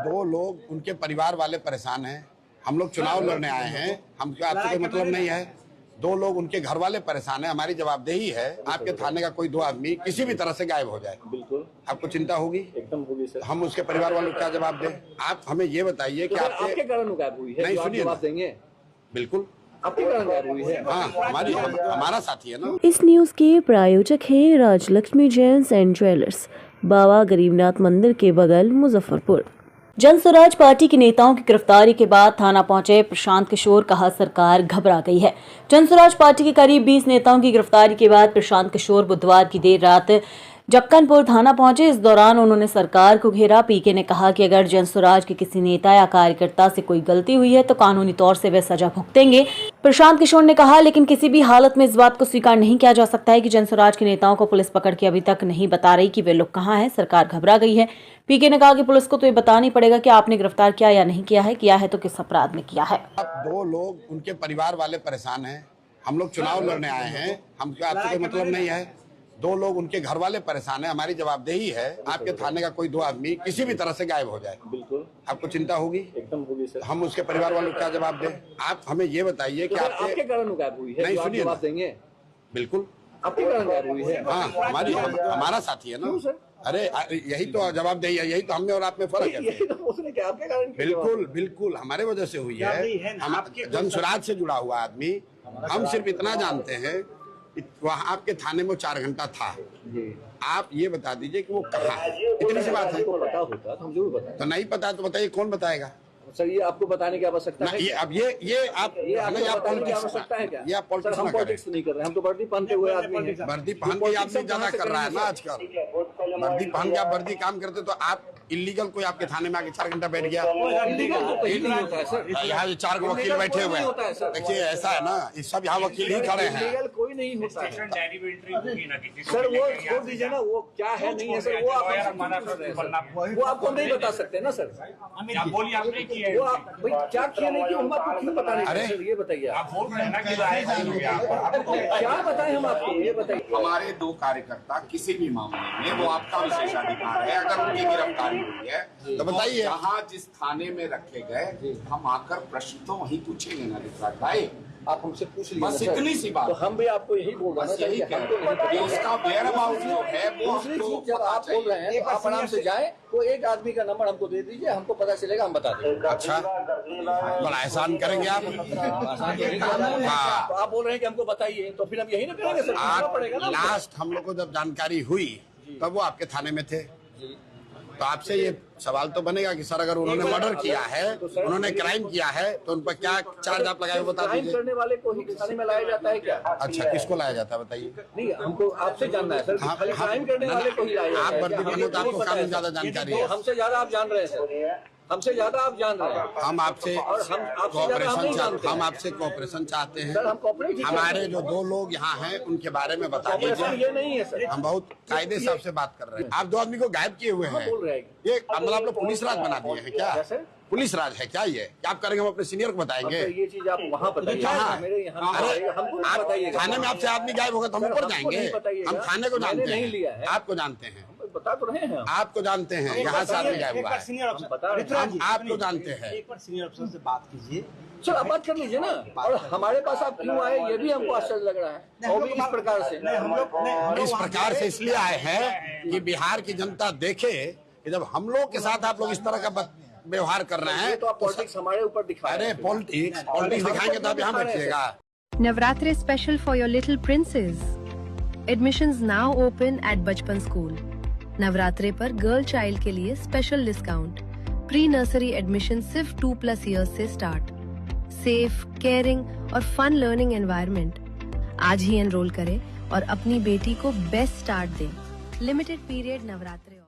दो लोग उनके परिवार वाले परेशान हैं। हम लोग चुनाव लड़ने आए हैं, हमको आपसे कोई मतलब नहीं है। दो लोग उनके घर वाले परेशान हैं, हमारी जवाबदेही है आपके थाने का कोई दो आदमी किसी भी तरह से गायब हो जाए। बिल्कुल आपको चिंता होगी? एकदम होगी सर। हम उसके परिवार वालों को क्या जवाब दें? आप हमें ये बताइए कि आपके कारण गायब हुई है? नहीं, सुनिए, जवाब देंगे। बिल्कुल आपके कारण गायब हुई है। हाँ, हमारा साथी है ना। इस न्यूज के प्रायोजक हैं राजलक्ष्मी जेम्स एंड ज्वेलर्स, बाबा गरीबनाथ मंदिर के बगल, मुजफ्फरपुर। जन स्वराज पार्टी के नेताओं की गिरफ्तारी के बाद थाना पहुंचे प्रशांत किशोर, कहा सरकार घबरा गई है। जन स्वराज पार्टी के करीब 20 नेताओं की गिरफ्तारी के बाद प्रशांत किशोर बुधवार की देर रात जक्कनपुर थाना पहुंचे। इस दौरान उन्होंने सरकार को घेरा। पीके ने कहा कि अगर जन स्वराज के किसी नेता या कार्यकर्ता से कोई गलती हुई है तो कानूनी तौर से वे सजा भुगतेंगे। प्रशांत किशोर ने कहा, लेकिन किसी भी हालत में इस बात को स्वीकार नहीं किया जा सकता है कि जन स्वराज के नेताओं को पुलिस पकड़ के अभी तक नहीं बता रही कि वे लोग कहाँ हैं। सरकार घबरा गई है। पीके ने कहा कि पुलिस को तो ये बताना ही पड़ेगा कि आपने गिरफ्तार किया या नहीं किया है तो किस अपराध में किया है। अब दो लोग उनके परिवार वाले परेशान हैं, हम लोग चुनाव लड़ने आए हैं, हमको आपसे कोई मतलब नहीं है। दो लोग उनके घर वाले परेशान हैं, हमारी जवाबदेही है आपके थाने का कोई दो आदमी किसी भी तरह से गायब हो जाए। बिल्कुल आपको चिंता होगी? एकदम होगी सर। हम उसके परिवार वालों को क्या जवाब दें? आप हमें ये बताइए कि आपके कारण गायब हुई है? नहीं, सुनिए, जवाब देंगे। बिल्कुल आपके कारण गायब हुई है। हाँ, हमारा साथी है ना। अरे यही तो जवाबदेही है, यही तो हम में और आप में फर्क है। आपके कारण बिल्कुल हमारे वजह से हुई है। हम जन स्वराज से जुड़ा हुआ आदमी, हम सिर्फ इतना जानते हैं वहाँ आपके थाने में 4 घंटा था। आप ये बता दीजिए कि वो कहाँ है, इतनी सी बात है। पता होता तो हम जरूर बताएं। तो नहीं पता तो बताइए, कौन बताएगा? सर ये आपको बताने की आवश्यकता है? ये अब ये आप बताने की आवश्यकता है क्या? ये आप सर हम पॉलिटिक्स नहीं कर रहे, हम तो वर्दी पहनते हुए आदमी हैं। वर्दी पहन के आदमी ज्यादा कर रहा है ना आजकल। वर्दी पहन के आप वर्दी काम करते तो आप इलीगल कोई आपके थाने में आके 4 घंटा बैठ गया। यहाँ 4 वकील बैठे हुए हैं, देखिए ऐसा है ना, इस सब यहाँ वकील ही खड़े हैं। कोई नहीं होता है सर। वो छोड़ दीजिए ना, वो क्या है नहीं है सर, वो आपको नहीं बता सकते ना सर। वो आप क्या किया नहीं कि हम आपको क्यों बता रहे हैं सर? ये बताइए आप क्या बताएं हम आपको, ये बताइए। हमारे 2 कार्यकर्ता किसी भी मामले में, वो आपका विशेषाधिकार है, अगर उनकी गिरफ्तारी हुई है तो बताइए। जहाँ जिस थाने में रखे गए, हम आकर प्रश्न तो वहीं पूछेंगे ना ऋतुराज भाई। आप हमसे पूछ लीजिए, बस इतनी सी बात। तो हम भी आपको यही बोल रहे हैं, यही कह उसका वेयर अबाउट जो है वो दूसरी चीज जब आप बोल रहे हैं तो आप आराम से जाए, तो एक आदमी का नंबर हमको दे दीजिए, हमको पता चलेगा, हम बता देंगे। अच्छा, बड़ा एहसान करेंगे आप। तो आप बोल रहे हैं कि हमको बताइए, तो फिर हम यही ना करेंगे सर। लास्ट हम लोग को जब जानकारी हुई तब वो आपके थाने में थे, तो आपसे ये सवाल तो बनेगा कि सर अगर उन्होंने मर्डर किया है, उन्होंने क्राइम किया है, तो उन पर क्या चार्ज आप लगाए बता दीजिए। क्राइम करने वाले को ही थाने में लाया जाता है क्या? अच्छा, किसको लाया जाता है बताइए? नहीं, हमको आपसे जानना है सर। खाली क्राइम करने वाले को ही लाया आप वर्दी पहने तो आपको काफी ज्यादा जानकारी है। हमसे ज्यादा आप जान रहे हैं सर, हमसे ज्यादा आप जान रहे हैं। हम आपसे कोऑपरेशन चाहते हैं। हमारे जो 2 लोग यहाँ हैं उनके बारे में बता दीजिए। ये नहीं है सर, हम बहुत कायदे से आपसे बात कर रहे हैं। आप 2 आदमी को गायब किए हुए हैं, ये मतलब आप लोग पुलिस राज बना दिए हैं क्या? पुलिस राज है क्या ये? क्या आप करेंगे? हम अपने सीनियर को बताएंगे। ये चीज आप वहाँ बताइए। अरे थाने में आपसे आदमी गायब होगा तो हम ऊपर जाएंगे? हम थाने को जानते हैं, आपको जानते हैं, बता तो रहे हैं, आपको जानते हैं, यहाँ से आदमी गायब हुआ है, हम आपको जानते हैं। एक बार सीनियर अफसर से बात कीजिए सर, आप बात कर लीजिए ना। और हमारे पास आप क्यों आए ये भी हमको आश्चर्य लग रहा है। और भी इस प्रकार से इस प्रकार से इसलिए आए हैं कि बिहार की जनता देखे कि जब हम लोग के साथ आप लोग इस तरह का व्यवहार कर रहे हैं तो आप पॉलिटिक्स हमारे ऊपर दिखाएं। अरे पॉलिटिक्स दिखाएंगे तो आप यहाँ बैठिएगा। Navratri special for your little princes. Admissions now open at बचपन स्कूल। नवरात्रे पर गर्ल चाइल्ड के लिए special discount. Pre nursery admission सिर्फ 2+ इयर्स से स्टार्ट। सेफ, केयरिंग और फन लर्निंग एनवायरनमेंट। आज ही एनरोल करें और अपनी बेटी को बेस्ट स्टार्ट दें। लिमिटेड पीरियड नवरात्रे।